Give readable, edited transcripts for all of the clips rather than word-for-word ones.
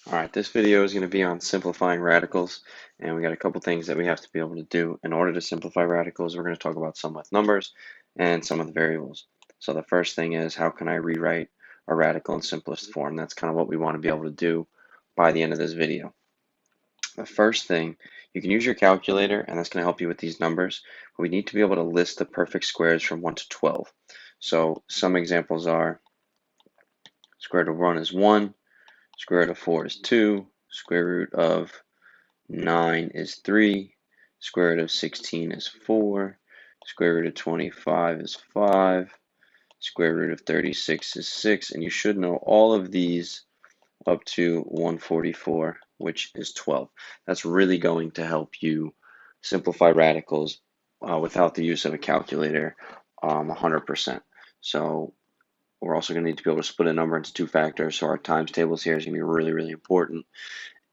All right, this video is going to be on simplifying radicals, and we got a couple things that we have to be able to do in order to simplify radicals. We're going to talk about some with numbers and some with variables. So the first thing is, how can I rewrite a radical in simplest form? That's kind of what we want to be able to do by the end of this video. The first thing, you can use your calculator, and that's going to help you with these numbers. But we need to be able to list the perfect squares from 1 to 12. So some examples are square root of 1 is 1. Square root of 4 is 2. Square root of 9 is 3. Square root of 16 is 4. Square root of 25 is 5. Square root of 36 is 6. And you should know all of these up to 144, which is 12. That's really going to help you simplify radicals without the use of a calculator 100%. So we're also going to need to be able to split a number into two factors, so our times tables here is going to be really, really important.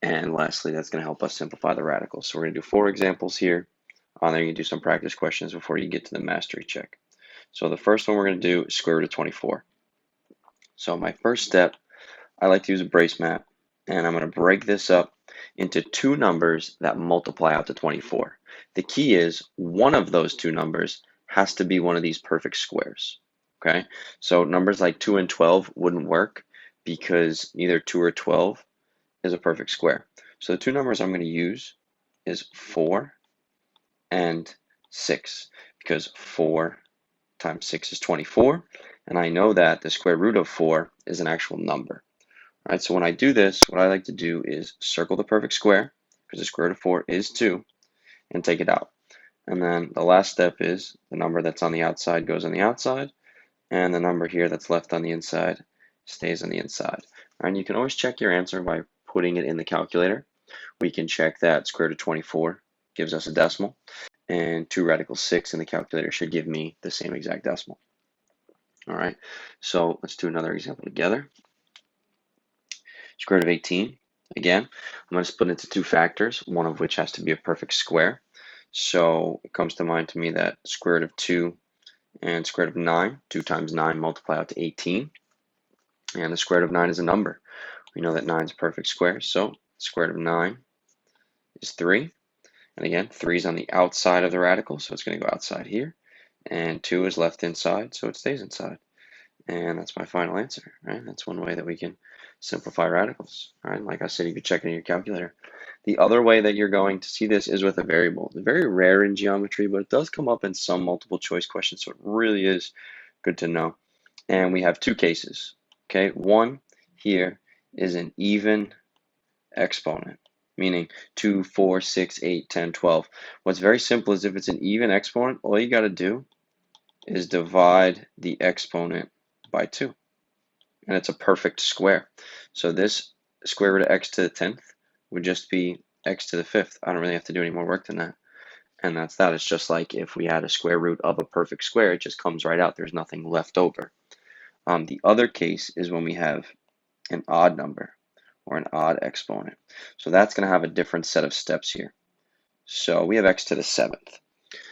And lastly, that's going to help us simplify the radicals. So we're going to do 4 examples here. Then you can do some practice questions before you get to the mastery check. So the first one we're going to do is square root of 24. So my first step, I like to use a brace map, and I'm going to break this up into two numbers that multiply out to 24. The key is one of those two numbers has to be one of these perfect squares. Okay, so numbers like 2 and 12 wouldn't work because neither 2 or 12 is a perfect square. So the two numbers I'm going to use is 4 and 6, because 4 times 6 is 24, and I know that the square root of 4 is an actual number. All right, so when I do this, what I like to do is circle the perfect square, because the square root of 4 is 2, and take it out. And then the last step is the number that's on the outside goes on the outside, and the number here that's left on the inside stays on the inside. And you can always check your answer by putting it in the calculator. We can check that square root of 24 gives us a decimal, and 2 radical 6 in the calculator should give me the same exact decimal. All right, so let's do another example together. Square root of 18. Again, I'm going to split into two factors, one of which has to be a perfect square. So it comes to mind to me that square root of 2 and square root of 9, 2 times 9 multiply out to 18. And the square root of 9 is a number. We know that 9 is a perfect square, so square root of 9 is 3. And again, 3 is on the outside of the radical, so it's going to go outside here. And 2 is left inside, so it stays inside. And that's my final answer, right? That's one way that we can simplify radicals, right? Like I said, you could check it in your calculator. The other way that you're going to see this is with a variable. It's very rare in geometry, but it does come up in some multiple choice questions, so it really is good to know. And we have two cases, okay? One here is an even exponent, meaning 2, 4, 6, 8, 10, 12. What's very simple is if it's an even exponent, all you got to do is divide the exponent by 2, and it's a perfect square. So this square root of x to the 10th would just be x to the 5th. I don't really have to do any more work than that. And that's that. It's just like if we had a square root of a perfect square, it just comes right out. There's nothing left over. The other case is when we have an odd number or an odd exponent. So that's going to have a different set of steps here. So we have x to the 7th.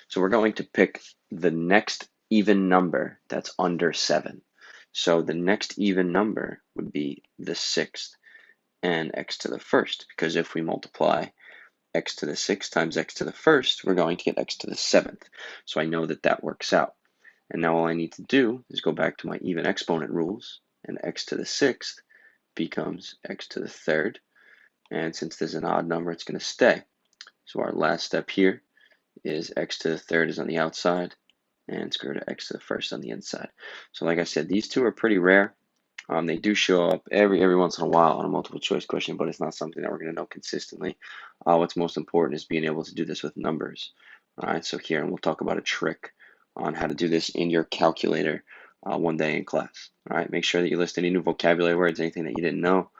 So we're going to pick the next even number that's under 7. So the next even number would be the 6th and x to the 1st, because if we multiply x to the 6th times x to the 1st, we're going to get x to the 7th. So I know that that works out. And now all I need to do is go back to my even exponent rules, and x to the 6th becomes x to the 3rd. And since there's an odd number, it's going to stay. So our last step here is x to the 3rd is on the outside, and square root of x to the 1st on the inside. So like I said, these two are pretty rare. They do show up every once in a while on a multiple choice question, but it's not something that we're going to know consistently. What's most important is being able to do this with numbers. All right, so here, and we'll talk about a trick on how to do this in your calculator one day in class. All right, make sure that you list any new vocabulary words, anything that you didn't know.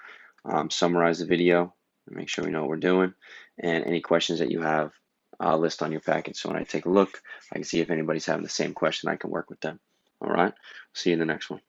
Summarize the video, and make sure we know what we're doing, and any questions that you have, list on your packet. So when I take a look, I can see if anybody's having the same question, I can work with them. All right, see you in the next one.